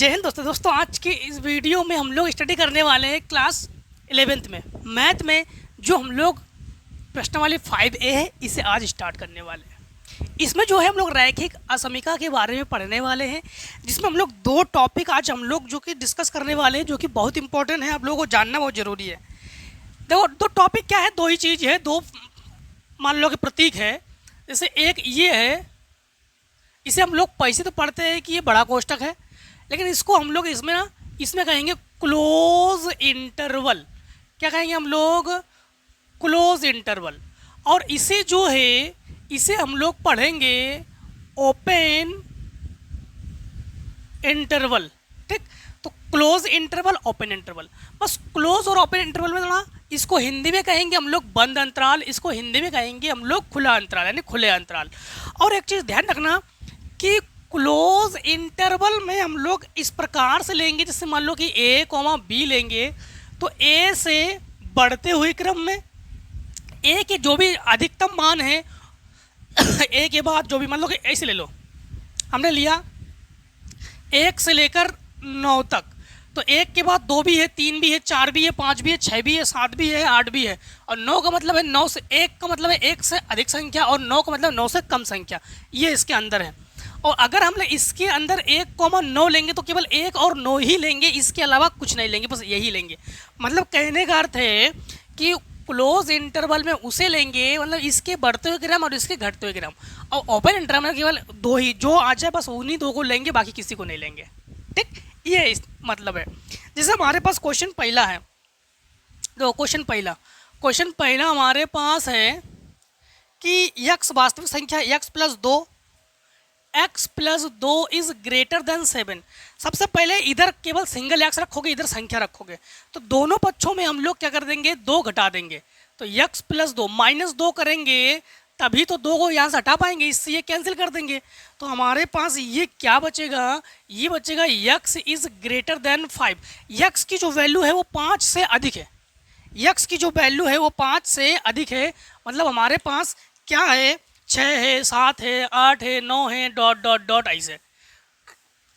जय हिंद दोस्तों आज की इस वीडियो में हम लोग स्टडी करने वाले हैं क्लास 11th में मैथ में जो हम लोग प्रश्नावली 5A है, इसे आज स्टार्ट करने वाले हैं। इसमें जो है हम लोग रैखिक असमीका के बारे में पढ़ने वाले हैं, जिसमें हम लोग दो टॉपिक आज हम लोग जो कि डिस्कस करने वाले हैं, जो कि बहुत इंपॉर्टेंट है, आप लोगों को जानना बहुत ज़रूरी है। देखो दो टॉपिक क्या है, दो ही चीज़ है, दो मान लो कि प्रतीक है। जैसे एक ये है, इसे हम लोग पैसे तो पढ़ते हैं कि ये बड़ा कोष्टक है, लेकिन इसको हम लोग इसमें कहेंगे क्लोज इंटरवल। क्या कहेंगे हम लोग? Close interval. और इसे जो है इसे हम लोग पढ़ेंगे ओपन इंटरवल। ठीक, तो क्लोज इंटरवल, ओपन इंटरवल, बस क्लोज और ओपन इंटरवल में थोड़ा, इसको हिंदी में कहेंगे हम लोग बंद अंतराल, इसको हिंदी में कहेंगे हम लोग खुला अंतराल, यानी खुले अंतराल। और एक चीज़ ध्यान रखना कि क्लोज इंटरवल में हम लोग इस प्रकार से लेंगे, जैसे मान लो कि ए कॉमा बी लेंगे, तो ए से बढ़ते हुए क्रम में ए के जो भी अधिकतम मान है ए के बाद जो भी, मान लो कि ऐसे ले लो, हमने लिया 1 से लेकर 9 तक, तो 1 के बाद 2 भी है, 3 भी है, 4 भी है, 5 भी है, 6 भी है, 7 भी है, 8 भी है, और 9 का मतलब है 9 से 1 का मतलब है 1 से अधिक संख्या, और 9 का मतलब 9 से कम संख्या, ये इसके अंदर है। और अगर हम इसके अंदर 1,9 लेंगे तो केवल 1 और 9 ही लेंगे, इसके अलावा कुछ नहीं लेंगे, बस यही लेंगे। मतलब कहने का अर्थ है कि क्लोज इंटरवल में उसे लेंगे, मतलब इसके बढ़ते हुए क्रम और इसके घटते हुए क्रम, और ओपन इंटरवल में केवल 2 ही, जो आ जाए बस उन्हीं 2 को लेंगे, बाकी किसी को नहीं लेंगे। ठीक, ये इस मतलब है। जैसे हमारे पास क्वेश्चन पहला है, तो क्वेश्चन पहला हमारे पास है कि यक्स वास्तविक संख्या x plus 2 is greater then 7। सबसे पहले इधर केवल सिंगल एक्स रखोगे, इधर संख्या रखोगे, तो दोनों पक्षों में हम लोग क्या कर देंगे, 2 घटा देंगे, तो x प्लस 2 माइनस 2 करेंगे, तभी तो 2 को यहाँ से हटा पाएंगे, इससे ये कैंसिल कर देंगे। तो हमारे पास ये क्या बचेगा, ये बचेगा x is greater then 5। x की जो वैल्यू है वो 5 से अधिक है, x की जो वैल्यू है वो 5 से अधिक है, मतलब हमारे पास क्या है, 6 है, 7 है, 8 है, 9 है, डॉट डॉट डॉट ऐसे।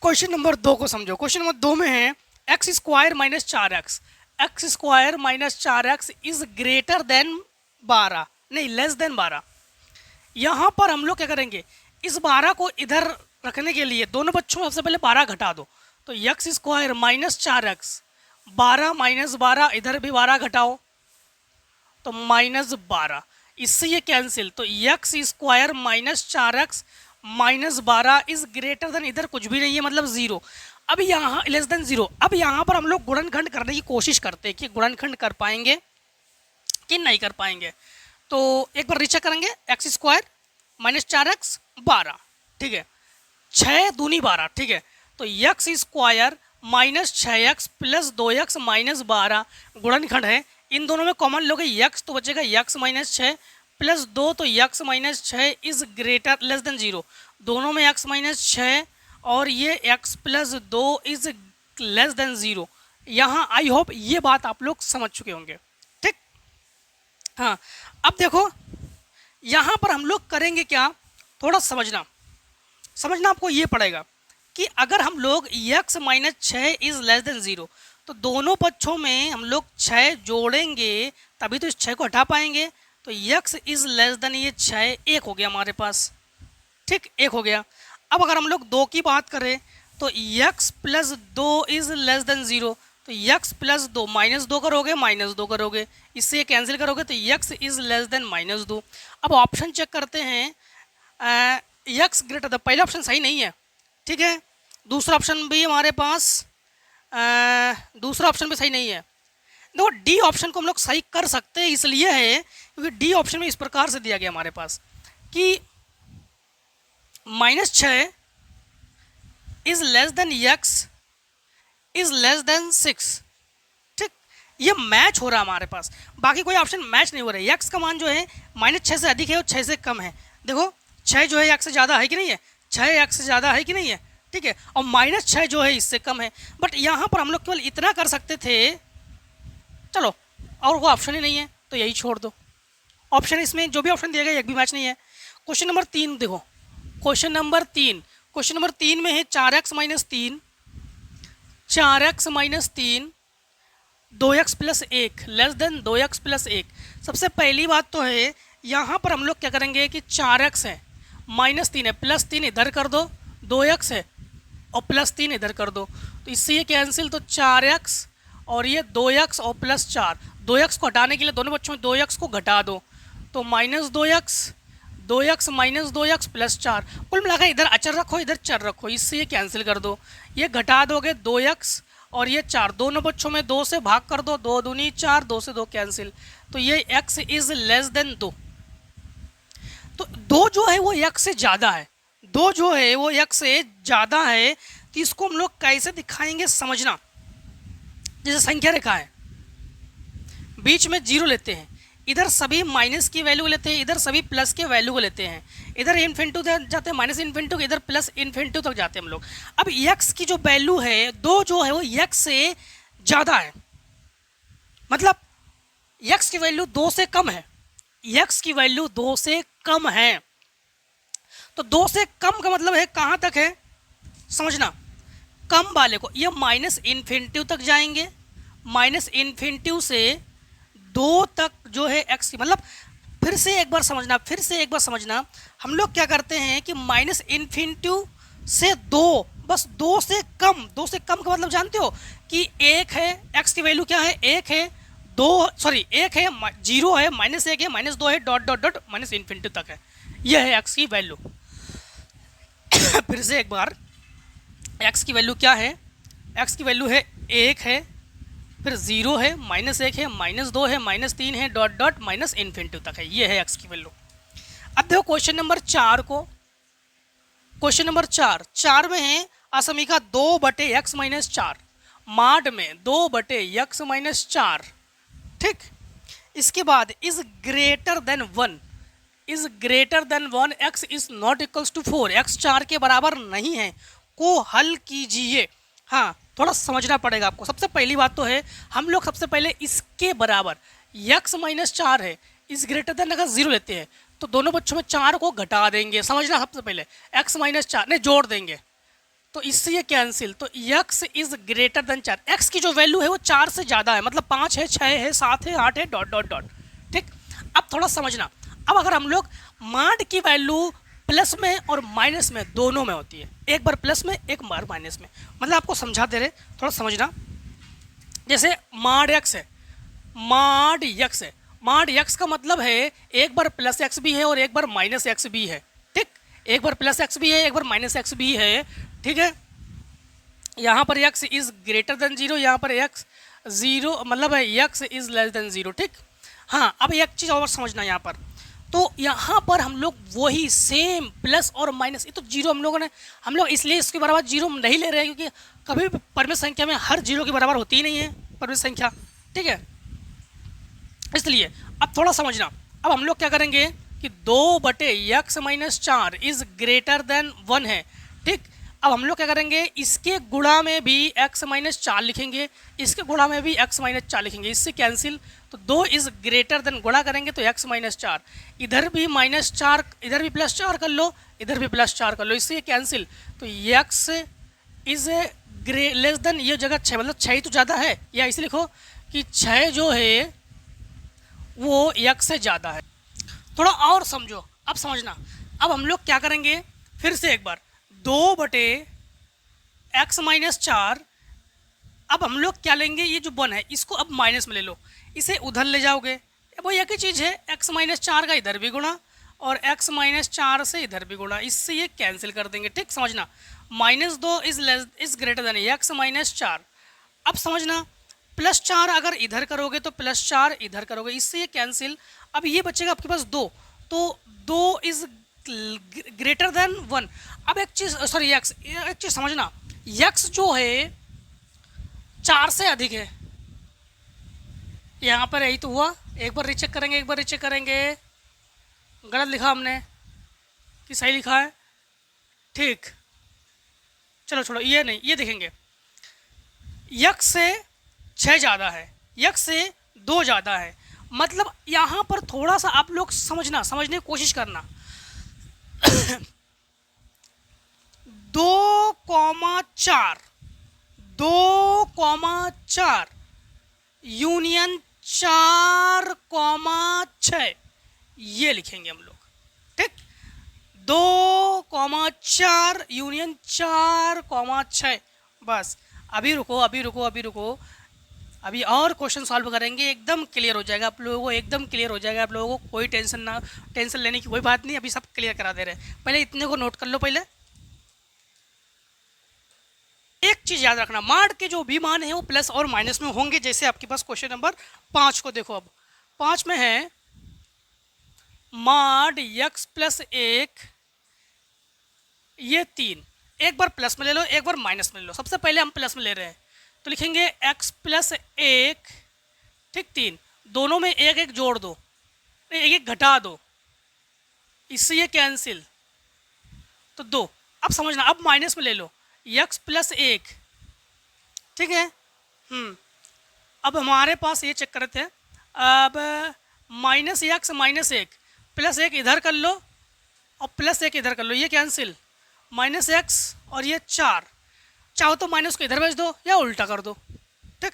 क्वेश्चन नंबर 2 को समझो। क्वेश्चन नंबर 2 में है x square minus 4x is greater then 12, नहीं लेस देन 12। यहाँ पर हम लोग क्या करेंगे, इस 12 को इधर रखने के लिए दोनों बच्चों में सबसे पहले 12 घटा दो, तो x square minus 4x, 12 minus 12, इधर भी 12 घटाओ तो माइनस 12, इससे ये कैंसिल, तो x square minus 4x minus 12 is greater then, इधर कुछ भी नहीं है मतलब 0। अब यहाँ लेस देन 0। अब यहाँ पर हम लोग गुणनखंड करने की कोशिश करते हैं कि गुणनखंड कर पाएंगे कि नहीं कर पाएंगे। तो एक बार रीचेक करेंगे, एक्स स्क्वायर माइनस 4x 12, ठीक है, 6 दूनी 12, ठीक है, तो x square minus 6x plus 2x minus 12 गुणनखंड है। इन दोनों में कॉमन लोगे x, तो बचेगा x माइनस 6 प्लस 2, तो x minus 6 is greater less than 0। दोनों में x माइनस 6 और ये x plus 2 is less than 0। यहाँ आई होप ये बात आप लोग समझ चुके होंगे। ठीक, हाँ, अब देखो यहाँ पर हम लोग करेंगे क्या, थोड़ा समझना आपको ये पड़ेगा कि अगर हम लोग x minus 6 is less than 0, तो दोनों पक्षों में हम लोग 6 जोड़ेंगे, तभी तो इस 6 को हटा पाएंगे, तो x इज लेस देन ये 6, 1 हो गया हमारे पास। ठीक, 1 हो गया। अब अगर हम लोग 2 की बात करें तो x plus 2 is less than 0, तो x प्लस 2 माइनस 2 करोगे, माइनस 2 करोगे, इससे कैंसिल करोगे, तो x is less than minus 2। अब ऑप्शन चेक करते हैं, x ग्रेटर द, पहला ऑप्शन सही नहीं है, ठीक है, दूसरा ऑप्शन भी हमारे पास दूसरा ऑप्शन भी सही नहीं है। देखो डी ऑप्शन को हम लोग सही कर सकते हैं, इसलिए है क्योंकि डी ऑप्शन में इस प्रकार से दिया गया हमारे पास कि minus 6 is less than x is less than 6। ठीक, ये मैच हो रहा है हमारे पास, बाकी कोई ऑप्शन मैच नहीं हो रहा है। x का मान जो है माइनस 6 से अधिक है और 6 से कम है। देखो 6 जो है x से ज़्यादा है कि नहीं है, 6 x से ज़्यादा है कि नहीं है, ठीक है, और माइनस 6 जो है इससे कम है। बट यहाँ पर हम लोग केवल इतना कर सकते थे, चलो और वो ऑप्शन ही नहीं है तो यही छोड़ दो। ऑप्शन इसमें जो भी ऑप्शन दिया गया एक भी मैच नहीं है। क्वेश्चन नंबर 3 देखो, क्वेश्चन नंबर 3 में है 4x minus 3 4x minus 3 2x plus 1 less than 2x plus 1। सबसे पहली बात तो है यहाँ पर हम लोग क्या करेंगे कि 4x है माइनस 3 है प्लस 3 इधर कर दो, 2x है और प्लस 3 इधर कर दो, तो इससे ये कैंसिल, तो 4x और ये 2x और प्लस 4, 2x को हटाने के लिए दोनों बच्चों में 2x को घटा दो, तो minus 2x minus 2x plus 4। कुल मिलाकर इधर अचर रखो इधर चर रखो, इससे ये कैंसिल कर दो, ये घटा दोगे 2x और ये 4, दोनों बच्चों में 2 से भाग कर दो, 2 दूनी 4, 2 से 2 कैंसिल, तो ये x इज लेस देन 2। तो 2 जो है वो x से ज़्यादा है, 2 जो है वो x से ज़्यादा है, तो इसको हम लोग कैसे दिखाएंगे समझना। जैसे संख्या रेखा है, बीच में 0 लेते हैं, इधर सभी माइनस की वैल्यू लेते हैं, इधर सभी प्लस के वैल्यू को लेते हैं, इधर इन्फिनिटी जाते हैं माइनस इन्फिनिटी, इधर प्लस इन्फिनिटी तक जाते हैं हम लोग। अब x की जो वैल्यू है 2 जो है वो x से ज़्यादा है, मतलब x की वैल्यू 2 से कम है, x की वैल्यू 2 से कम है, तो 2 से कम का मतलब है कहाँ तक है समझना, कम वाले को ये माइनस इन्फिनिटी तक जाएंगे, माइनस इन्फिनिटी से 2 तक जो है x की, मतलब फिर से एक बार समझना, हम लोग क्या करते हैं कि माइनस इन्फिनिटी से 2, बस 2 से कम का मतलब जानते हो कि 1 है, x की वैल्यू क्या है 1 है, 1 है, 0 है, माइनस 1 है, माइनस 2 है, dot dot dot minus infinity तक है, यह है x की वैल्यू। फिर से एक बार, x की वैल्यू क्या है, x की वैल्यू है 1 है, फिर 0 है, माइनस 1 है, माइनस 2 है, माइनस 3 है, डॉट डॉट माइनस इन्फिनिटी तक है, ये है x की वैल्यू। अब देखो क्वेश्चन नंबर 4 को, क्वेश्चन नंबर 4 में है असमीका 2/x माइनस 4, माड में 2/x माइनस 4, ठीक। इसके बाद is greater than 1, x is not equals to 4, x 4 के बराबर नहीं है, को हल कीजिए। हाँ, थोड़ा समझना पड़ेगा आपको। सबसे पहली बात तो है हम लोग सबसे पहले इसके बराबर x माइनस 4 है, इस ग्रेटर देन अगर 0 लेते हैं तो दोनों बच्चों में 4 को घटा देंगे, समझना। सबसे पहले x माइनस 4 ने जोड़ देंगे, तो इससे ये कैंसिल, तो x is greater then 4, x की जो वैल्यू है वो 4 से ज़्यादा है, मतलब 5 है, 6 है, 7 है, 8 है, डॉट डॉट डॉट, ठीक। अब थोड़ा समझना, अब अगर हम लोग माड की वैल्यू प्लस में और माइनस में दोनों में होती है, एक बार प्लस में एक बार माइनस में, मतलब आपको समझा दे रहे, थोड़ा समझना। जैसे माड x है, माड x का मतलब है एक बार प्लस x भी है और एक बार माइनस x भी है, ठीक। एक बार प्लस x भी है, एक बार माइनस x भी है, ठीक है। यहाँ पर x इज ग्रेटर देन 0, यहाँ पर x 0 मतलब है x इज लेस देन 0, ठीक। हाँ, अब एक चीज़ और समझना यहाँ पर, तो यहाँ पर हम लोग वही सेम प्लस और माइनस, ये तो 0 हम लोग इसलिए इसके बराबर 0 नहीं ले रहे हैं क्योंकि कभी भी परमेय संख्या में हर 0 के बराबर होती ही नहीं है परमेय संख्या, ठीक है। इसलिए अब थोड़ा समझना, अब हम लोग क्या करेंगे कि 2/x minus 4 is greater than 1 है, ठीक। अब हम लोग क्या करेंगे, इसके गुणा में भी x माइनस 4 लिखेंगे, इसके गुणा में भी x माइनस 4 लिखेंगे, इससे कैंसिल, तो 2 इज ग्रेटर देन गुणा करेंगे तो x माइनस 4, इधर भी माइनस 4, इधर भी प्लस 4 कर लो, इधर भी प्लस 4 कर लो, इससे कैंसिल, तो x इज लेस देन, ये जगह 6 मतलब 6 ही तो ज़्यादा है, या इसे लिखो कि 6 जो है वो x से ज़्यादा है। थोड़ा और समझो, अब समझना, अब हम लोग क्या करेंगे, फिर से एक बार 2/x माइनस 4, अब हम लोग क्या लेंगे, ये जो 1 है इसको अब माइनस में ले लो, इसे उधर ले जाओगे, वो एक ही चीज़ है, x माइनस 4 का इधर भी गुणा और x माइनस 4 से इधर भी गुणा, इससे ये कैंसिल कर देंगे, ठीक। समझना, -2 is greater then x minus 4। अब समझना, +4 अगर इधर करोगे तो +4 इधर करोगे, इससे ये कैंसिल, अब ये बचेगा आपके पास 2, तो 2 इज ग्रेटर देन 1। अब एक चीज़ एक चीज़ समझना, x जो है 4 से अधिक है, यहाँ पर यही तो हुआ, एक बार रीचेक करेंगे, गलत लिखा हमने कि सही लिखा है, ठीक। चलो छोड़ो, ये नहीं, ये देखेंगे x से 6 ज़्यादा है, x से 2 ज़्यादा है, मतलब यहाँ पर थोड़ा सा आप लोग समझने की कोशिश करना। 2,4 4 यूनियन 4, ये लिखेंगे हम लोग। ठीक, 2, 4 यूनियन 4, 6। बस अभी रुको, अभी और क्वेश्चन सॉल्व करेंगे, एकदम क्लियर हो जाएगा आप लोगों को, एकदम क्लियर हो जाएगा आप लोगों को। कोई टेंशन लेने की कोई बात नहीं, अभी सब क्लियर करा दे रहे हैं। पहले इतने को नोट कर लो। पहले एक चीज याद रखना, माड के जो भी मान है वो प्लस और माइनस में होंगे। जैसे आपके पास क्वेश्चन नंबर 5 को देखो, अब 5 में है माड x+1, ये 3, एक बार प्लस में ले लो, एक बार माइनस में ले लो। सबसे पहले हम प्लस में ले रहे हैं तो लिखेंगे x+1, ठीक, 3, दोनों में एक एक जोड़ दो, एक एक घटा दो, इससे ये कैंसिल, तो 2। अब समझना, अब माइनस में ले लो x+1, ठीक है। अब हमारे पास ये चेक करते हैं, अब -x +1 इधर कर लो और +1 इधर कर लो, ये कैंसिल, -x और ये 4, चाहो तो माइनस को इधर भेज दो या उल्टा कर दो। ठीक,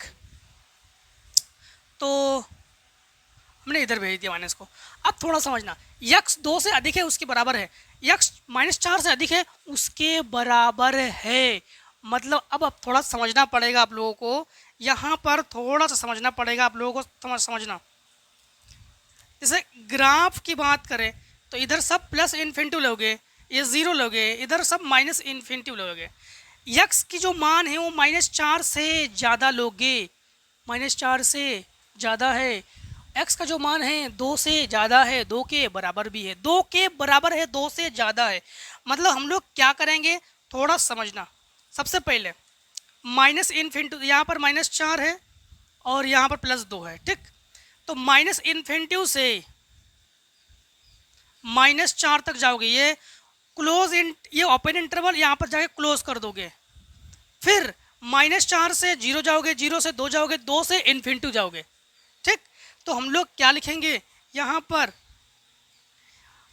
तो हमने इधर भेज दिया माइनस को। अब थोड़ा समझना, x 2 से अधिक है उसके बराबर है, x -4 से अधिक है उसके बराबर है। मतलब अब थोड़ा समझना पड़ेगा आप लोगों को, यहाँ पर थोड़ा सा समझना पड़ेगा आप लोगों को, समझना। जैसे ग्राफ की बात करें तो इधर सब प्लस इन्फिनिटी लोगे, ये 0 लोगे, इधर सब माइनस इन्फिनिटी लोगे। x की जो मान है वो -4 से ज़्यादा लोगे, -4 से ज़्यादा है। x का जो मान है 2 से ज़्यादा है, 2 के बराबर भी है, 2 के बराबर है, 2 से ज़्यादा है। मतलब हम लोग क्या करेंगे, थोड़ा समझना। सबसे पहले माइनस इन्फिनिटी, यहाँ पर -4 है और यहाँ पर +2 है, ठीक। तो माइनस इन्फिनिटी से -4 तक जाओगे, ये क्लोज ये ओपन इंटरवल यहाँ पर जाके क्लोज कर दोगे। फिर -4 से 0 जाओगे, 0 से 2 जाओगे, 2 से इन्फिनिटी जाओगे, ठीक। तो हम लोग क्या लिखेंगे यहाँ पर,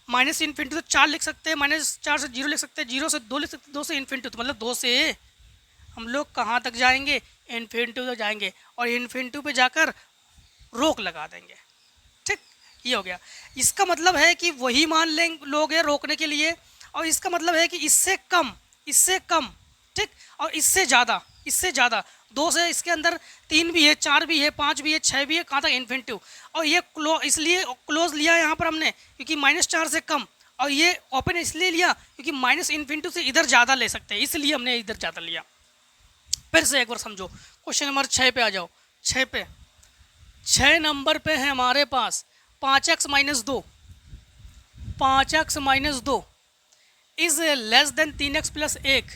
माइनस इन्फिनिटी तो 4 लिख सकते हैं, -4 से 0 लिख सकते हैं, 0 से 2 लिख सकते हैं, 2 से इन्फिनिटी, तो मतलब 2 से हम लोग कहाँ तक जाएंगे, इन्फिनिटी तक जाएंगे और इन्फिनिटी पे जाकर रोक लगा देंगे, ठीक। ये हो गया। इसका मतलब है कि वही मान लोगे रोकने के लिए, और इसका मतलब है कि इससे कम, ठीक, और इससे ज़्यादा 2 से इसके अंदर 3 भी है, 4 भी है, 5 भी है, 6 भी है, कहाँ तक इन्फिनिटी। और ये इसलिए क्लोज लिया यहाँ पर हमने क्योंकि -4 से कम, और ये ओपन इसलिए लिया क्योंकि माइनस इन्फिनिटी से इधर ज़्यादा ले सकते हैं, इसलिए हमने इधर ज़्यादा लिया। फिर से एक बार समझो, क्वेश्चन नंबर 6 पे आ जाओ। 6 नंबर पे है हमारे पास 5x - 2, 5x - 2 is less than 3x + 1,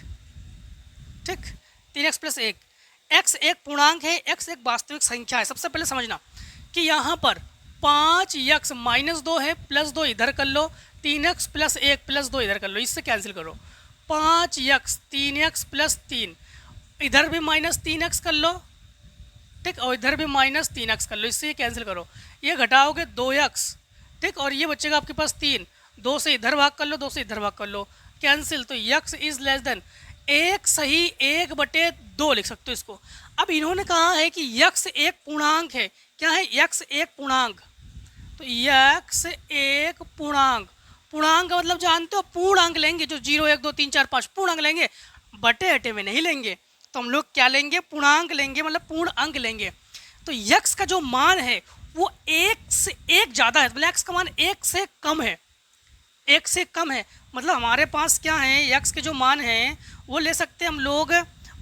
ठीक। 3x + 1, x एक पूर्णांक है, x एक वास्तविक संख्या है। सबसे पहले समझना कि यहाँ पर 5x - 2 है, +2 इधर कर लो, 3x + 1 +2 इधर कर लो, इससे कैंसिल करो। 5x 3x + 3, इधर भी -3x कर लो, ठीक, और इधर भी -3x कर लो, इससे कैंसिल करो। ये घटाओगे 2x, ठीक, और ये बचेगा आपके पास 3, 2 से इधर भाग कर लो, 2 से इधर भाग कर लो, कैंसिल। तो x इज लेस देन 1 सही 1/2 लिख सकते हो इसको। अब इन्होंने कहा है कि x एक पूर्णांक है। क्या है, x एक पूर्णांक, तो x एक पूर्णांक, पूर्णांक का मतलब जानते हो, पूर्णांक लेंगे जो 0 1 2 3 4 5 पूर्णांक लेंगे, बटे हटे में नहीं लेंगे। तो हम लोग क्या लेंगे, पूर्णांक लेंगे, मतलब पूर्ण अंक लेंगे। तो x का जो मान है वो 1 से 1 ज़्यादा है, मतलब x का मान 1 से कम है, 1 से कम है। मतलब हमारे पास क्या है, x के जो मान है वो ले सकते हैं हम लोग,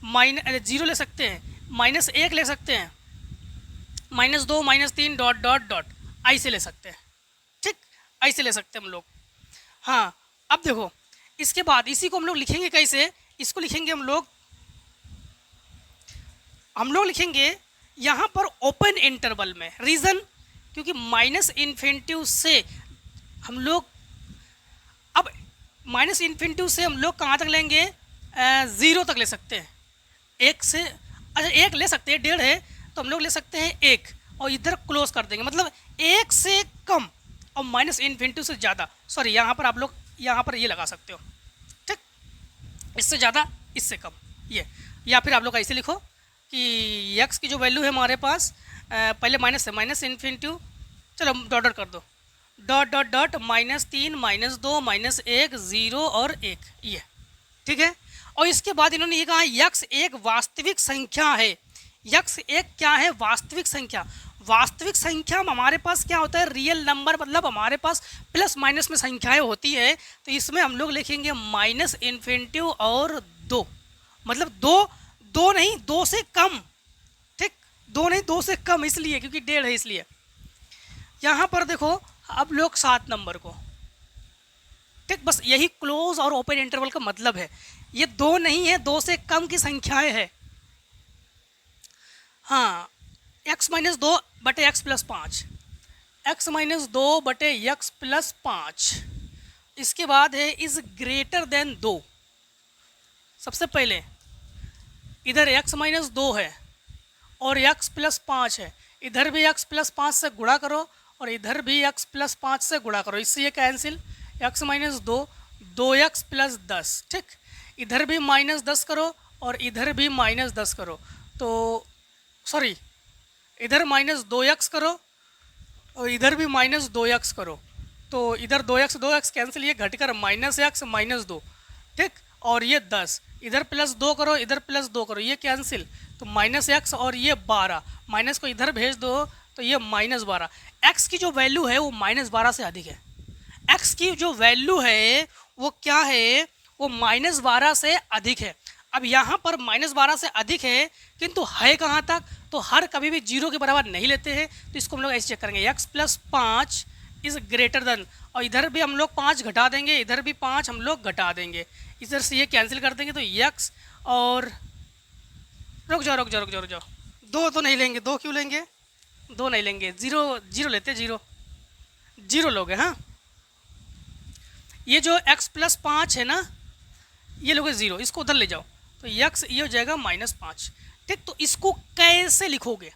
-0 ले सकते हैं, -1 ले सकते हैं, -2 -3 डॉट डॉट डॉट ऐसे ले सकते हैं, ठीक, ऐसे ले सकते हैं हम लोग। हाँ, अब देखो इसके बाद इसी को हम लोग लिखेंगे कैसे, इसको लिखेंगे हम लोग लिखेंगे यहाँ पर ओपन इंटरवल में। रीज़न, क्योंकि -इन्फिनिटी से हम लोग, अब -इन्फिनिटी से हम लोग कहाँ तक लेंगे, 0 तक ले सकते हैं, 1 से, अच्छा 1 ले सकते हैं, 1.5 है तो हम लोग ले सकते हैं 1 और इधर क्लोज कर देंगे, मतलब 1 से कम और -इन्फिनिटी से ज़्यादा। सॉरी, यहाँ पर आप लोग यहाँ पर ये लगा सकते हो, ठीक, इससे ज़्यादा इससे कम, ये, या फिर आप लोग ऐसे लिखो कि x की जो वैल्यू है हमारे पास पहले माइनस है, माइनस इन्फिनिटी, चलो डॉट डॉट कर दो, डॉट डॉट डॉट -3 -2 -1 0 और 1, ये ठीक है। और इसके बाद इन्होंने ये कहा यक्स एक वास्तविक संख्या है। यक्स एक क्या है? वास्तविक संख्या। वास्तविक संख्या में हमारे पास क्या होता है? रियल नंबर, मतलब हमारे पास प्लस माइनस में संख्याएं होती है। तो इसमें हम लोग लिखेंगे माइनस इन्फिनिटी और 2, मतलब दो नहीं, 2 से कम, ठीक, 2 नहीं 2 से कम, इसलिए क्योंकि 1.5 है इसलिए। यहाँ पर देखो अब लोग 7 नंबर को, ठीक, बस यही क्लोज और ओपन इंटरवल का मतलब है। ये 2 नहीं है, 2 से कम की संख्याएं है। हाँ, x माइनस 2 बटे एक्स प्लस 5, x माइनस 2 बटे एक्स प्लस 5। इसके बाद है इज ग्रेटर देन 2। सबसे पहले इधर x माइनस 2 है और x प्लस 5 है, इधर भी x प्लस 5 से गुणा करो और इधर भी x प्लस 5 से गुणा करो, इससे ये cancel. x minus 2 2x plus 10, ठीक, इधर भी माइनस 10 करो और इधर भी माइनस 10 करो, तो सॉरी इधर माइनस 2x करो और इधर भी माइनस 2x करो, तो इधर 2x कैंसिल, ये घटकर माइनस x माइनस 2, ठीक, और ये 10, इधर प्लस 2 करो इधर प्लस 2 करो, ये कैंसिल, तो माइनस x और ये 12, माइनस को इधर भेज दो तो ये माइनस 12। x की जो वैल्यू है वो माइनस 12 से अधिक है। x की जो वैल्यू है वो क्या है? वो माइनस 12 से अधिक है। अब यहाँ पर माइनस 12 से अधिक है, किंतु है कहाँ तक? तो हर कभी भी 0 के बराबर नहीं लेते हैं, तो इसको हम लोग ऐसे चेक करेंगे, x plus 5 is greater then, और इधर भी हम लोग 5 घटा देंगे, इधर भी 5 हम लोग घटा देंगे, इधर से ये कैंसिल कर देंगे, तो x और रुक जाओ 2 तो नहीं लेंगे, 2 क्यों लेंगे? 2 नहीं लेंगे, 0 लेते, 0 लोगे। हाँ, ये जो x प्लस 5 है ना, ये लोगे 0, इसको उधर ले जाओ, तो x ये हो जाएगा -5, ठीक। तो इसको कैसे लिखोगे?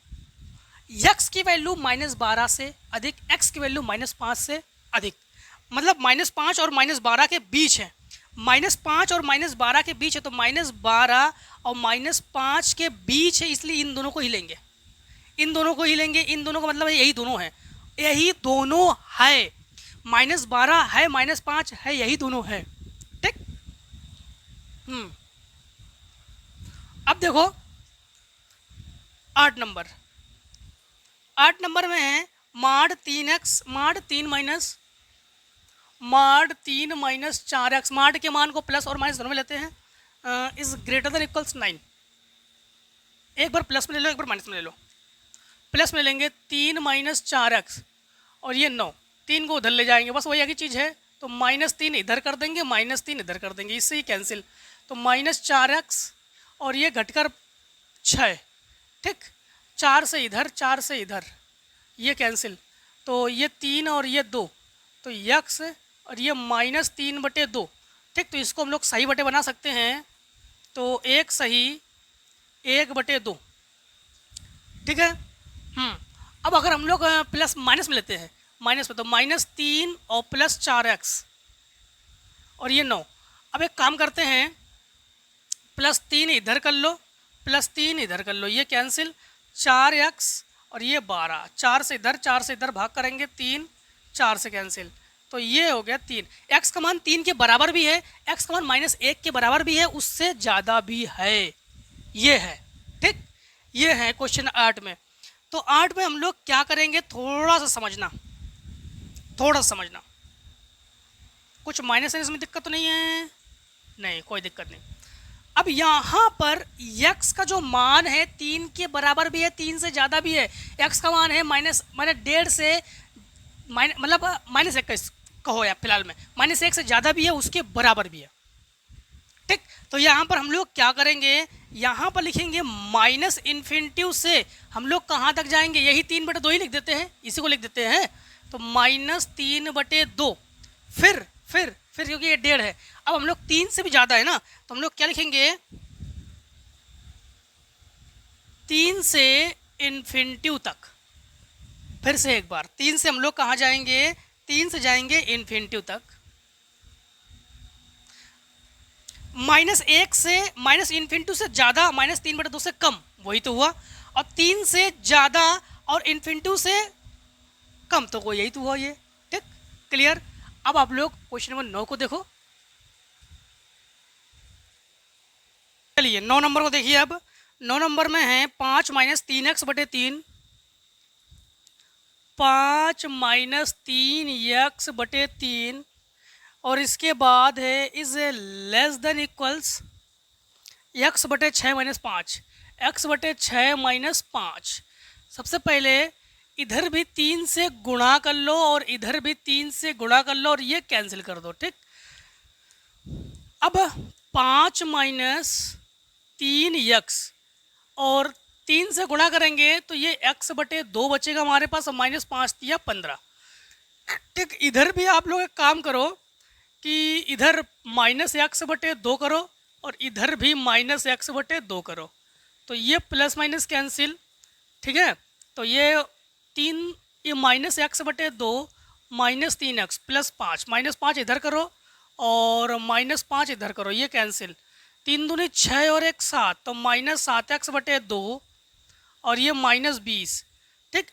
x की वैल्यू -12 से अधिक, x की वैल्यू -5 से अधिक, मतलब -5 और -12 के बीच है, -5 और -12 के बीच है, तो -12 और -5 के बीच है, इसलिए इन दोनों को ही लेंगे, इन दोनों को ही लेंगे, इन दोनों का मतलब है यही दोनों है, यही दोनों है, -12 है -5 है, यही दोनों है, ठीक। अब देखो 8 नंबर में है माड 3x माड 3 माइनस 4x, माड के मान को प्लस और माइनस दोनों में लेते हैं, इज ग्रेटर देन इक्वल्स 9। एक बार प्लस में ले लो, एक बार माइनस में ले लो। प्लस में लेंगे 3 माइनस 4x और ये 9, 3 को उधर ले जाएंगे, बस वही आगे चीज़ है, तो -3 इधर कर देंगे, -3 इधर कर देंगे, इससे ही कैंसिल, तो -4x और ये घटकर 6, ठीक, 4 से इधर 4 से इधर, ये कैंसिल, तो ये 3 और ये 2, तो x और ये -3/2, ठीक। तो इसको हम लोग सही बटे बना सकते हैं, तो 1 सही 1/2, ठीक है। अब अगर हम लोग प्लस माइनस में लेते हैं, माइनस में, तो -3 और प्लस 4x और ये 9। अब एक काम करते हैं, +3 इधर कर लो, +3 इधर कर लो, ये कैंसिल, 4x और ये 12, 4 से इधर भाग करेंगे, 3 4 से कैंसिल, तो ये हो गया 3। x का मान 3 के बराबर भी है, x का मान -1 के बराबर भी है, उससे ज़्यादा भी है, ये है, ठीक। ये है क्वेश्चन 8 में। तो 8 में हम लोग क्या करेंगे, थोड़ा सा समझना, कुछ माइनस में दिक्कत तो नहीं है? नहीं, कोई दिक्कत नहीं। अब यहाँ पर x का जो मान है 3 के बराबर भी है, 3 से ज़्यादा भी है, x का मान है -1.5 से मतलब -1 कहो या फिलहाल में -1 से ज़्यादा भी है, उसके बराबर भी है, ठीक। तो यहाँ पर हम लोग क्या करेंगे, यहाँ पर लिखेंगे -∞ से हम लोग कहाँ तक जाएंगे, यही 3/2 ही लिख देते हैं, इसी को लिख देते हैं, तो -3/2, फिर क्योंकि ये 1.5 है, अब हम लोग 3 से भी ज़्यादा है ना, तो हम लोग क्या लिखेंगे, 3 से इन्फिनिटी तक। फिर से एक बार, 3 से हम लोग कहाँ जाएंगे, 3 से जाएंगे इन्फिनिटी तक, -1 से -∞ से ज़्यादा -3/2 से कम, वही तो हुआ। और 3 से ज़्यादा और ∞ से कम, तो वो यही तो हुआ ये। ठीक, क्लियर। अब आप लोग क्वेश्चन नंबर 9 को देखो। चलिए 9 नंबर को देखिए। अब 9 नंबर में है 5 - 3x/3, 5 - 3x/3, और इसके बाद है is less than equals x/6 - 5, x/6 - 5। सबसे पहले इधर भी 3 से गुणा कर लो और इधर भी 3 से गुणा कर लो और ये कैंसिल कर दो। ठीक, अब 5 - 3x और 3 से गुणा करेंगे तो ये x/2 बचेगा हमारे पास, -5 या 15। ठीक, इधर भी आप लोग एक काम करो कि इधर -x/2 करो और इधर भी -x/2 करो, तो ये प्लस माइनस कैंसिल। ठीक है, तो ये -x/2 -3x + 5, -5 इधर करो और -5 इधर करो, ये कैंसिल। 3 दूनी 6 और 1 7, तो -7x/2 और ये -20। ठीक,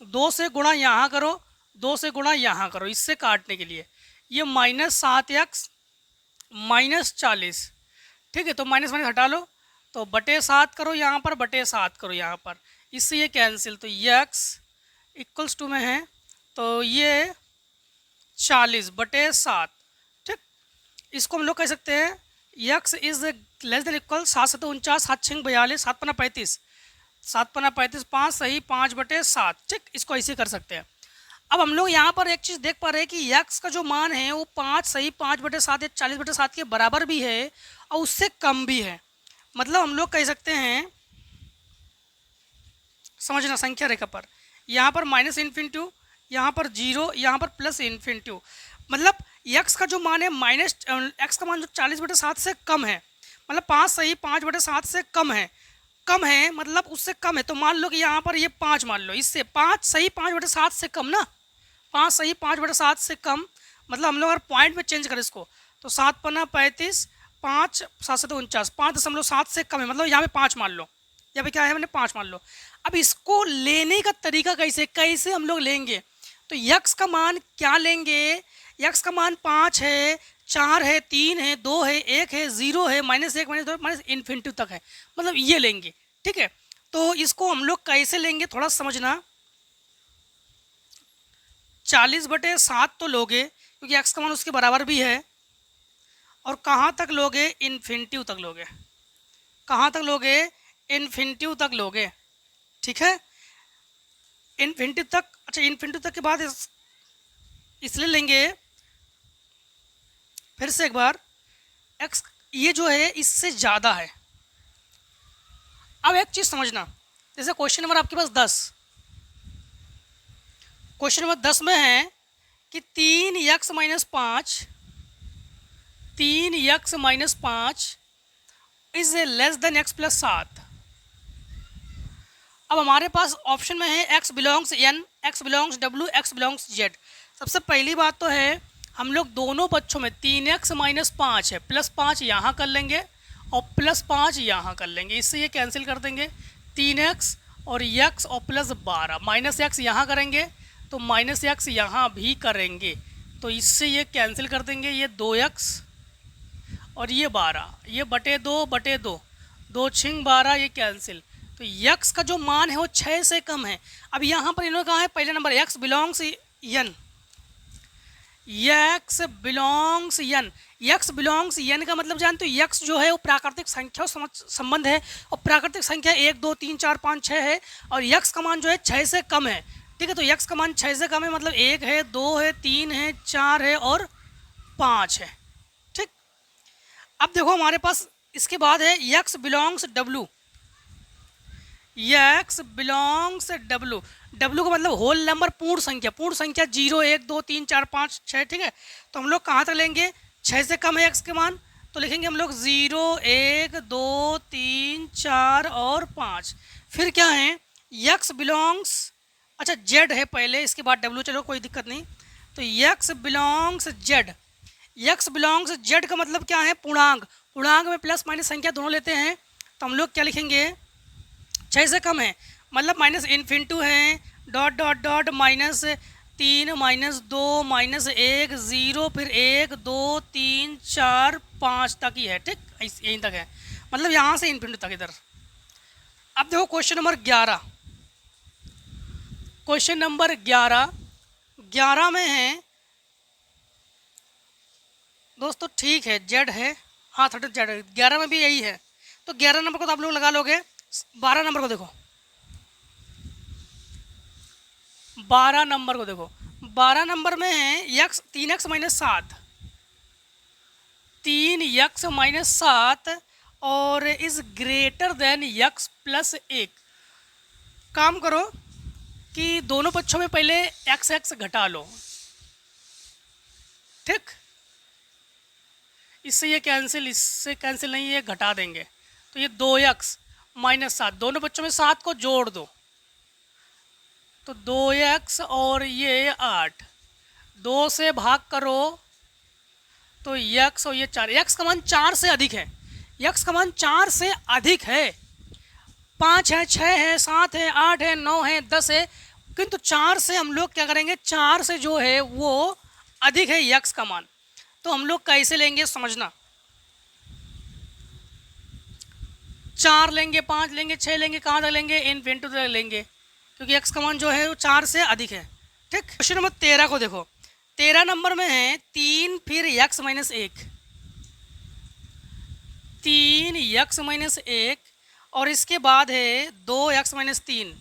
2 से गुणा यहाँ करो, 2 से गुणा यहाँ करो, इससे काटने के लिए ये -7x -40। ठीक है, तो माइनस माइनस हटा लो, तो /7 करो यहाँ पर, /7 करो यहाँ पर, इससे ये कैंसिल। तो x इक्वल्स टू में है तो ये 40/7। ठीक, इसको हम लोग कह सकते हैं x is less than equal 7 7 49, 7 6 42, 7 5 35, 7 5 35, 5 सही 5/7। ठीक, इसको ऐसे कर सकते हैं। अब हम लोग यहाँ पर एक चीज़ देख पा रहे हैं कि x का जो मान है वो 5 सही 5/7 या 40/7 के बराबर भी है और उससे कम भी है। मतलब हम लोग कह सकते हैं, समझना संख्या रेखा पर, यहाँ पर -∞, यहाँ पर 0, यहाँ पर +∞। मतलब x का जो मान है x का मान जो 40/7 से कम है, मतलब 5 सही 5/7 से कम है, मतलब उससे कम है। तो मान लो कि यहाँ पर ये 5 मान लो, इससे 5 सही 5/7 से कम ना, 5 सही 5/7 से कम, मतलब हम लोग अगर पॉइंट में चेंज करें इसको तो 7 5 35, 5 7 7 49, 5.7 से कम है, मतलब यहाँ पे 5 मान लो, यहाँ पे क्या है मैंने 5 मान लो। अब इसको लेने का तरीका कैसे हम लोग लेंगे, तो x का मान क्या लेंगे, x का मान 5 है, 4 है, 3 है, 2 है, 1 है, 0 है, -1 -2 -∞ तक है, मतलब ये लेंगे। ठीक है, तो इसको हम लोग कैसे लेंगे थोड़ा समझना। 40/7 तो लोगे क्योंकि x का मान उसके बराबर भी है, और कहाँ तक लोगे, इन्फिनिटी तक लोगे। कहाँ तक लोगे, इन्फिनिटी तक लोगे। ठीक है, इन्फिनिटी तक। अच्छा, इन्फिनिटी तक के बाद इसलिए लेंगे, फिर से एक बार, x ये जो है इससे ज़्यादा है। अब एक चीज़ समझना, जैसे क्वेश्चन नंबर आपके पास 10, क्वेश्चन नंबर 10 में है कि 3x - 5, 3x - 5 is less than x + 7। अब हमारे पास ऑप्शन में है x belongs n, x belongs w, x belongs z। सबसे पहली बात तो है हम लोग दोनों बच्चों में 3x - 5 है, +5 यहाँ कर लेंगे और +5 यहाँ कर लेंगे, इससे ये कैंसिल कर देंगे। 3x और x और +12, -x यहाँ करेंगे तो -x यहाँ भी करेंगे, तो इससे ये कैंसिल कर देंगे। ये 2x और ये 12, ये /2/2, 2 6 12, ये कैंसिल। तो x का जो मान है वो 6 से कम है। अब यहाँ पर इन्होंने कहा है पहले number x belongs n, x belongs n, x belongs n का मतलब जानते हो, x जो है वो प्राकृतिक संख्या संबंध है, और प्राकृतिक संख्या 1 2 3 4 5 6 है, और x का मान जो है 6 से कम है। ठीक है, तो x का मान 6 से कम है, मतलब 1 है, 2 है, 3 है, 4 है और 5 है। ठीक, अब देखो हमारे पास इसके बाद है x belongs w, x belongs w, w का मतलब होल नंबर, पूर्ण संख्या 0 1 2 3 4 5 6। ठीक है, तो हम लोग कहाँ तक लेंगे, 6 से कम है x के मान, तो लिखेंगे हम लोग 0 1 2 3 4 और 5। फिर क्या है, x बिलोंग्स, अच्छा z है पहले, इसके बाद w, चलो कोई दिक्कत नहीं। तो x belongs z, x belongs z का मतलब क्या है, पूर्णांक, पूर्णांक में प्लस माइनस संख्या दोनों लेते हैं तो हम लोग क्या लिखेंगे, 6 से कम है मतलब माइनस इन्फिनिटी है, डॉट डॉट डॉट -3 -2 -1 0 फिर 1 2 3 4 5 तक ही है। ठीक, यहीं तक है, मतलब यहाँ से इन्फिनिटी तक इधर। अब देखो क्वेश्चन नंबर 11, क्वेश्चन नंबर 11 में है दोस्तों, ठीक है जेड है, हाँ 30 जेड है, 11 में भी यही है। तो 11 नंबर को तो आप लोग लगा लोगे। 12 नंबर को देखो, 12 नंबर को देखो, 12 नंबर में है यक्स 3x - 7, 3x - 7 और is greater then x plus 1। काम करो कि दोनों पक्षों में पहले x घटा लो। ठीक, इससे ये कैंसिल, इससे कैंसिल नहीं, ये घटा देंगे तो ये 2x - 7, दोनों बच्चों में 7 को जोड़ दो तो 2x और ये 8, 2 से भाग करो तो x और ये 4, x का मान 4 से अधिक है, x का मान 4 से अधिक है, 5 है, 6 है, 7 है, 8 है, 9 है, 10 है, किंतु 4 से हम लोग क्या करेंगे, 4 से जो है वो अधिक है x का मान। तो हम लोग कैसे लेंगे समझना, 4 लेंगे, 5 लेंगे, 6 लेंगे, कहाँ तक लेंगे, इनफिनिटी तक लेंगे, क्योंकि x का मान जो है वो 4 से अधिक है। ठीक, क्वेश्चन नंबर 13 को देखो, 13 नंबर में है 3 फिर x - 1, 3x - 1 और इसके बाद है 2x - 3,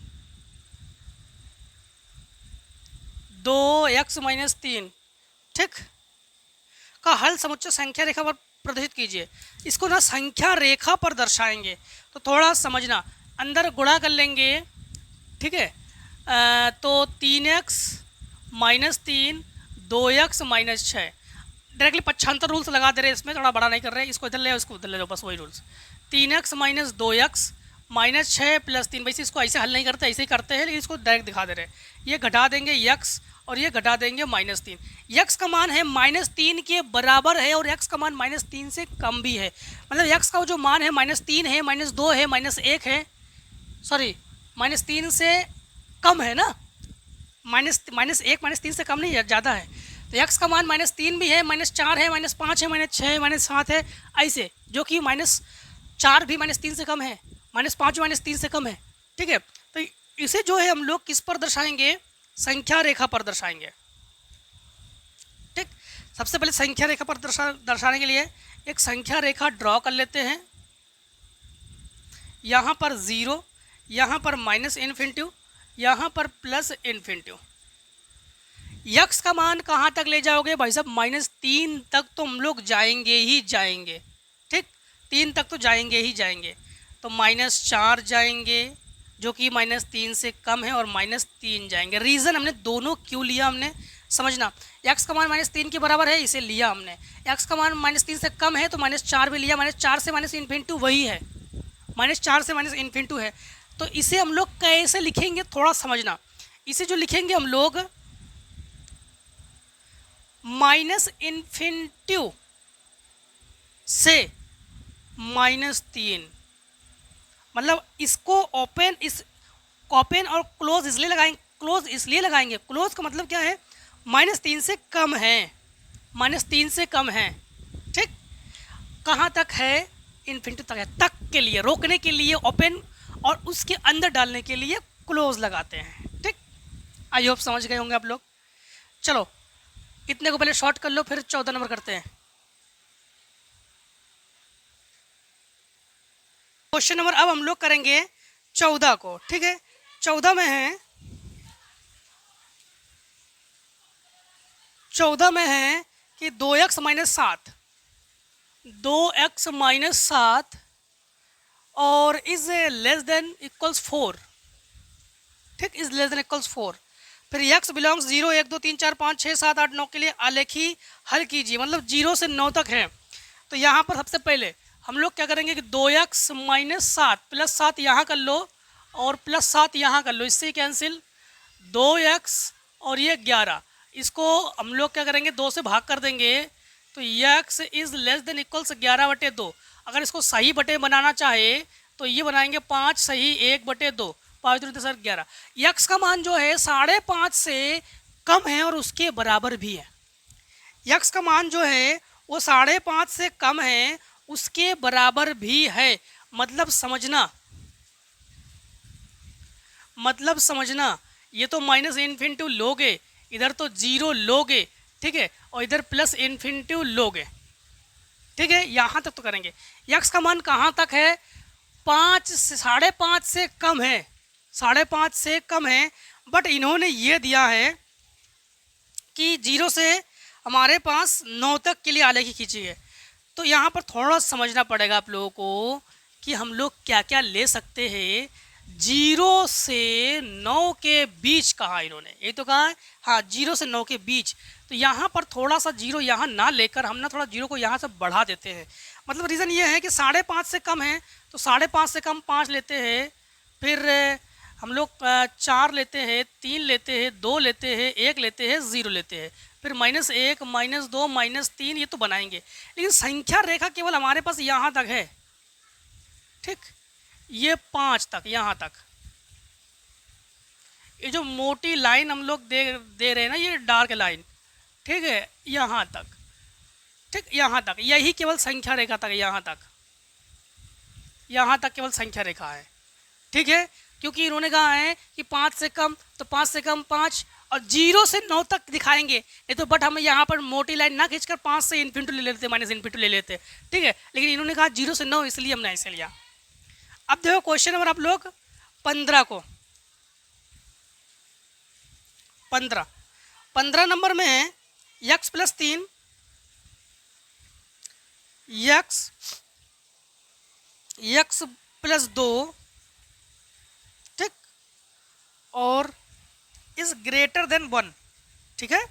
2x - 3। ठीक, का हल समुच्चय संख्या रेखा पर प्रदर्शित कीजिए। इसको ना संख्या रेखा पर दर्शाएंगे तो थोड़ा समझना, अंदर गुणा कर लेंगे। ठीक है, तो 3x - 3 2x - 6, डायरेक्टली पक्षांतर रूल्स लगा दे रहे हैं, इसमें थोड़ा बड़ा नहीं कर रहे हैं, इसको इधर ले इसको उधर ले लो, बस वही रूल्स। 3x - 2x - 6 + 3, वैसे इसको ऐसे हल नहीं करते, ऐसे ही करते हैं, लेकिन इसको डायरेक्ट दिखा दे रहे हैं। ये घटा देंगे x और ये घटा देंगे -3, x का मान है -3 के बराबर है और x का मान -3 से कम भी है, मतलब x का जो मान है -3 है, -2 है, -1 है, सॉरी -3 से कम है ना, -1 -3 से कम नहीं है, ज़्यादा है। तो x का मान -3 भी है, -4 है, -5 है, -6 है, -7 है, ऐसे, जो कि -4 भी -3 से कम है, -5 भी -3 से कम है। ठीक है, तो इसे जो है हम लोग किस पर दर्शाएंगे, संख्या रेखा पर दर्शाएंगे। ठीक, सबसे पहले संख्या रेखा पर दर्शाने के लिए एक संख्या रेखा ड्रॉ कर लेते हैं। यहाँ पर 0, यहाँ पर -इन्फिनिटी, यहाँ पर +इन्फिनिटी। यक्स का मान कहाँ तक ले जाओगे भाई साहब, -3 तक तो हम लोग जाएंगे ही जाएंगे। ठीक, 3 तक तो जाएंगे ही जाएंगे, तो -4 जाएंगे जो कि -3 से कम है और -3 जाएंगे। रीज़न हमने दोनों क्यों लिया, हमने समझना, x का मान -3 के बराबर है, इसे लिया हमने, x का मान -3 से कम है तो -4 भी लिया, -4 से -इन्फिनिटी वही है, -4 से -इन्फिनिटी है। तो इसे हम लोग कैसे लिखेंगे थोड़ा समझना, इसे जो लिखेंगे हम लोग -इन्फिनिटी से -3, मतलब इसको ओपन, इस ओपन और क्लोज इसलिए लगाएंगे, क्लोज इसलिए लगाएंगे, क्लोज का मतलब क्या है, -3 से कम है, -3 से कम है। ठीक, कहाँ तक है, इन्फिनिटी तक है, तक के लिए रोकने के लिए ओपन और उसके अंदर डालने के लिए क्लोज लगाते हैं। ठीक, आई होप समझ गए होंगे आप लोग। चलो इतने को पहले शॉर्ट कर लो, फिर 14 नंबर करते हैं। क्वेश्चन नंबर अब हम लोग करेंगे 14 को। ठीक है, 14 में है, 14 में है कि 2x - 7, 2x - 7 और इज लेस देन इक्वल्स 4। ठीक, इज लेस देन इक्वल्स 4, फिर x बिलोंग्स 0 1 2 3 4 5 6 7 8 9 के लिए आलेखी हल कीजिए, मतलब 0 से 9 तक है। तो यहाँ पर सबसे पहले हम लोग क्या करेंगे कि 2x - 7 +7 यहाँ कर लो और +7 यहाँ कर लो, इससे कैंसिल, 2x और ये 11, इसको हम लोग क्या करेंगे 2 से भाग कर देंगे, तो x is less than equals 11/2। अगर इसको सही बटे बनाना चाहे तो ये बनाएंगे 5 सही 1/2, 5 दूनी सर 11। यक्स का मान जो है 5.5 से कम है और उसके बराबर भी है। यक्स का मान जो है वो 5.5 से कम है, उसके बराबर भी है। मतलब समझना, ये तो माइनस इन्फिनिटी लोगे, इधर तो जीरो लोगे, ठीक है, और इधर प्लस इन्फिनिटी लोगे, ठीक है। यहाँ तक तो करेंगे। यक्स का मान कहाँ तक है? 5.5 से कम है, 5.5 से कम है। बट इन्होंने ये दिया है कि 0 से हमारे पास 9 तक के लिए आलेखी खींची है। तो यहाँ पर थोड़ा समझना पड़ेगा आप लोगों को कि हम लोग क्या क्या ले सकते हैं। 0 से 9 के बीच कहा इन्होंने, ये तो कहा है हाँ 0 से 9 के बीच। तो यहाँ पर थोड़ा सा 0 यहाँ ना लेकर हम ना थोड़ा 0 को यहाँ से बढ़ा देते हैं। मतलब रीज़न ये है कि 5.5 से कम है तो 5.5 से कम 5 लेते हैं, फिर हम लोग 4 लेते हैं, 3 लेते हैं, 2 लेते हैं, 1 लेते हैं, 0 लेते हैं, फिर -1 -2 -3 ये तो बनाएंगे। लेकिन संख्या रेखा केवल हमारे पास यहाँ तक है, ठीक, ये 5 तक, यहाँ तक। ये जो मोटी लाइन हम लोग दे रहे हैं ना, ये डार्क लाइन, ठीक है, यहाँ तक, ठीक, यहाँ तक, यही केवल संख्या रेखा तक, यहाँ तक केवल संख्या रेखा है, ठीक है। क्योंकि इन्होंने कहा है कि 5 से कम, तो 5 से कम 5 और 0 से 9 तक दिखाएंगे। नहीं तो बट हम यहाँ पर मोटी लाइन ना खींचकर 5 से इन्फिनिटी ले लेते, माइनस इन्फिनिटी ले लेते, ठीक है। लेकिन इन्होंने कहा 0 से 9, इसलिए हमने ऐसे लिया। अब देखो क्वेश्चन नंबर आप लोग 15 को, 15 नंबर में है यक्स प्लस 3, यक्स प्लस 2, ठीक, और इज ग्रेटर देन 1, ठीक है।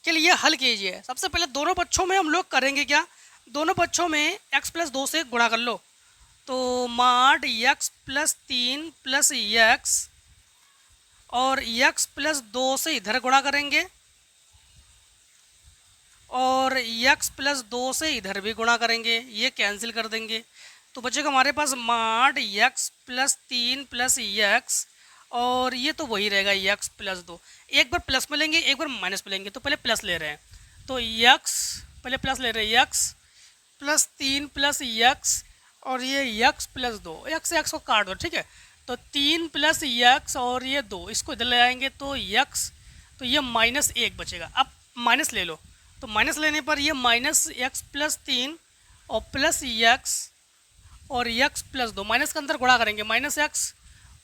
चलिए हल कीजिए। सबसे पहले दोनों पक्षों में हम लोग करेंगे क्या, दोनों पक्षों में x प्लस 2 से गुणा कर लो। तो माड x प्लस 3 प्लस x और x प्लस 2 से इधर गुणा करेंगे और x प्लस 2 से इधर भी गुणा करेंगे, ये कैंसिल कर देंगे। तो बचेगा हमारे पास माड x प्लस 3 प्लस x और ये तो वही रहेगा x प्लस 2। एक बार प्लस में लेंगे, एक बार माइनस में लेंगे, तो पहले प्लस ले रहे हैं। तो x पहले प्लस ले रहे हैं, x प्लस 3 प्लस x और ये x प्लस 2, x से x को काट दो, ठीक है। तो 3 प्लस x और ये 2, इसको इधर ले आएंगे तो x, तो ये -1 बचेगा। अब माइनस ले लो, तो माइनस लेने पर ये -x प्लस 3 और प्लस x और x प्लस 2, माइनस के अंदर गुणा करेंगे, -x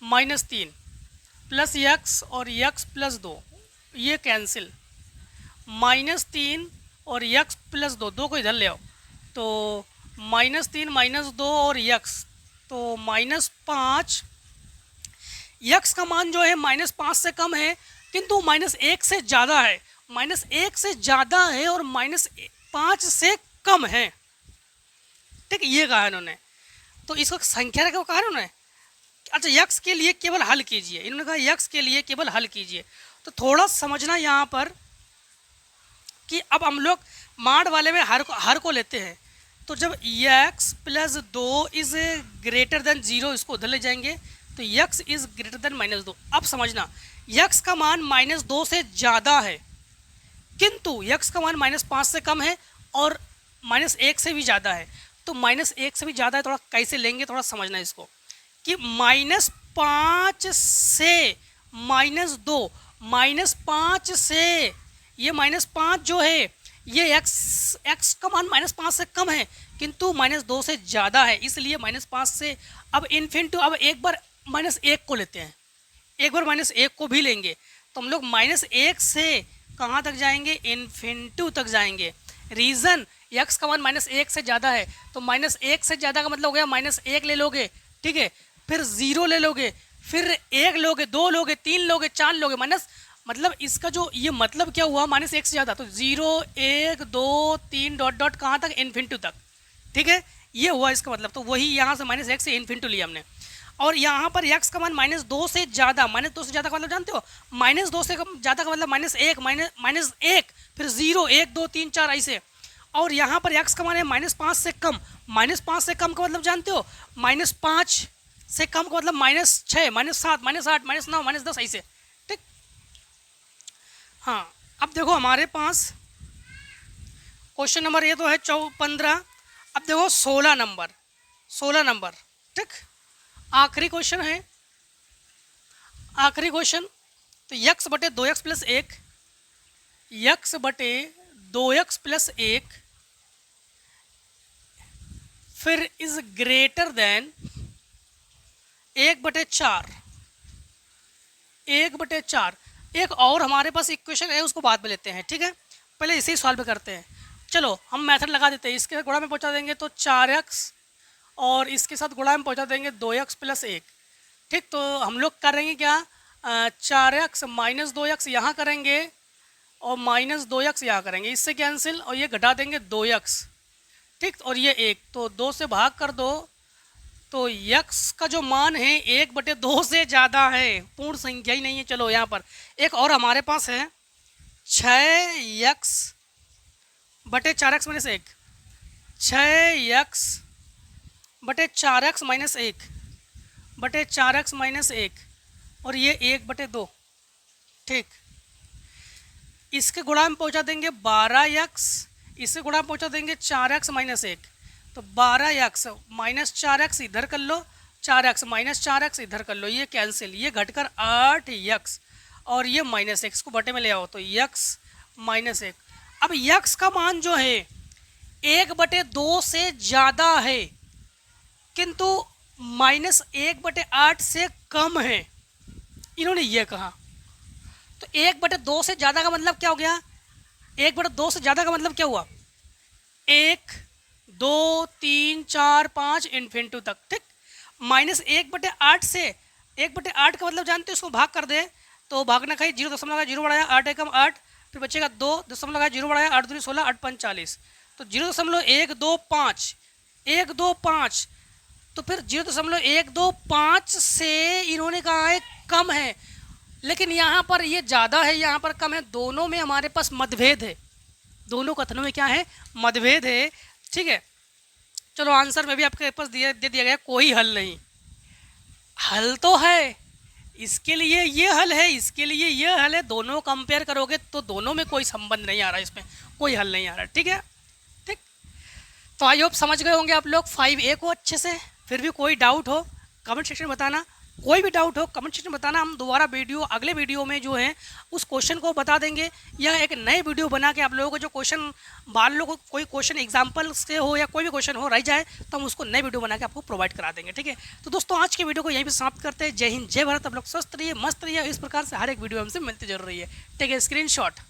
-3 प्लस x और x प्लस 2, ये कैंसिल, -3 और x प्लस 2, 2 को इधर ले आओ, तो -3 -2 और x, तो -5। x का मान जो है -5 से कम है किंतु -1 से ज़्यादा है, -1 से ज़्यादा है और -5 से कम है, ठीक, ये कहा है इन्होंने। तो इसको संख्या रेखा कहा है इन्होंने। अच्छा x के लिए केवल हल कीजिए, इन्होंने कहा x के लिए केवल हल कीजिए। तो थोड़ा समझना यहाँ पर कि अब हम लोग माड वाले में हर को लेते हैं। तो जब x plus 2 is greater then 0, इसको उधर ले जाएंगे, तो x इज ग्रेटर देन -2। अब समझना x का मान -2 से ज़्यादा है किंतु x का मान -5 से कम है और -1 से भी ज़्यादा है। तो -1 से भी ज़्यादा है, थोड़ा कैसे लेंगे, थोड़ा समझना इसको कि -5 से -2, -5 से ये -5 जो है ये x का मान -5 से कम है किंतु -2 से ज़्यादा है, इसलिए -5 से अब इन्फिनिटी। अब एक बार -1 को लेते हैं, एक बार -1 को भी लेंगे, तो हम लोग -1 से कहाँ तक जाएंगे, इन्फिनिटी तक जाएंगे। रीज़न x का मान -1 से ज़्यादा है, तो -1 से ज़्यादा का मतलब हो गया -1 ले लोगे, ठीक है, फिर 0 ले लोगे, फिर 1 लोगे, 2 लोगे, 3 लोगे, 4 लोगे, मतलब इसका जो ये मतलब क्या हुआ, -1 से ज़्यादा, तो 0 1 2 3 डॉट डॉट कहाँ तक, इन्फिनिटी तक, ठीक है, ये हुआ इसका मतलब। तो वही यहाँ से -1 से इन्फिनिटी लिया हमने। और यहाँ पर x का मान -2 से ज़्यादा, -2 से ज़्यादा का मतलब जानते हो, -2 से ज़्यादा का मतलब -1, -1, फिर 0, 1, 2, 3, 4 ऐसे। और यहाँ पर x का मान है -5 से कम, -5 से कम का मतलब जानते हो, -5 से कम का मतलब -6, -7, -8, -9, -10 ऐसे। ठीक, हाँ। अब देखो हमारे पास क्वेश्चन नंबर ये तो है 15। अब देखो 16 नंबर। ठीक, आखिरी क्वेश्चन है, आखिरी क्वेश्चन। तो x बटे 2x प्लस 1, x बटे 2x प्लस 1 फिर इज ग्रेटर देन 1/4, 1/4। एक और हमारे पास इक्वेशन है, उसको बाद में लेते हैं। ठीक है, पहले इसे ही सॉल्व करते हैं। चलो हम मेथड लगा देते हैं। इसके गुणा में पहुंचा देंगे तो 4x, और इसके साथ गुणा में पहुंचा देंगे 2x प्लस 1। ठीक, तो हम लोग करेंगे क्या, 4x माइनस 2x यहाँ करेंगे और -2x यहाँ करेंगे, इससे कैंसिल, और ये घटा देंगे 2x। ठीक, और ये 1 तो 2 से भाग कर दो, तो x का जो मान है 1/2 से ज़्यादा है, पूर्ण संख्या ही नहीं है। चलो यहाँ पर एक और हमारे पास है 6x बटे 4x माइनस 1, 6x बटे 4x माइनस 1 बटे 4x माइनस 1, और ये 1/2। ठीक, इसके गुणा में पहुंचा देंगे 12x, इससे गुणा में पहुंचा देंगे 4x माइनस 1, तो 12x माइनस 4x इधर कर लो, 4x माइनस 4x इधर कर लो, ये कैंसिल, ये घटकर 8x, और ये -x को बटे में ले आओ तो x माइनस 1। अब x का मान जो है 1/2 से ज़्यादा है, किंतु -1/8 से कम है, इन्होंने ये कहा। तो 1/2 से ज़्यादा का मतलब क्या हो गया, 1/2 से ज़्यादा का मतलब क्या हुआ, 1, 2, 3, 4, 5 इन्फिनिटी तक। ठीक, -1/8 से 1/8 का मतलब जानते हो, इसको भाग कर दे तो भागना खाई 0.0 बढ़ाया 8 एकम 8, फिर बचेगा 2, 0.0 बढ़ाया 8 दूनी 16, 8 5 40, तो 0.125, 125, तो फिर 0.125 से इन्होंने कहा है कम है, लेकिन यहाँ पर ये ज़्यादा है, यहाँ पर कम है, दोनों में हमारे पास मतभेद है, दोनों कथनों में क्या है, मतभेद है। ठीक है, चलो आंसर में भी आपके पास दे दिया गया, कोई हल नहीं। हल तो है, इसके लिए ये हल है, इसके लिए ये हल है, दोनों कंपेयर करोगे तो दोनों में कोई संबंध नहीं आ रहा, इसमें कोई हल नहीं आ रहा। ठीक है, ठीक, तो आई होप समझ गए होंगे आप लोग 5A को अच्छे से। फिर भी कोई डाउट हो कमेंट सेक्शन में बताना, कोई भी डाउट हो कमेंट सेक्शन में बताना, हम दोबारा वीडियो अगले वीडियो में जो है उस क्वेश्चन को बता देंगे, या एक नए वीडियो बना के आप लोगों को जो क्वेश्चन मान लो कोई क्वेश्चन एग्जाम्पल से हो या कोई भी क्वेश्चन हो रह जाए तो हम उसको नए वीडियो बना के आपको प्रोवाइड करा देंगे। ठीक है, तो दोस्तों आज के वीडियो को यहीं पर समाप्त करते हैं। जय हिंद, जय भारत, आप लोग स्वस्थ रहिए, मस्त रहिए, इस प्रकार से हर एक वीडियो हमसे मिलती जरूर रही है। Take a screenshot.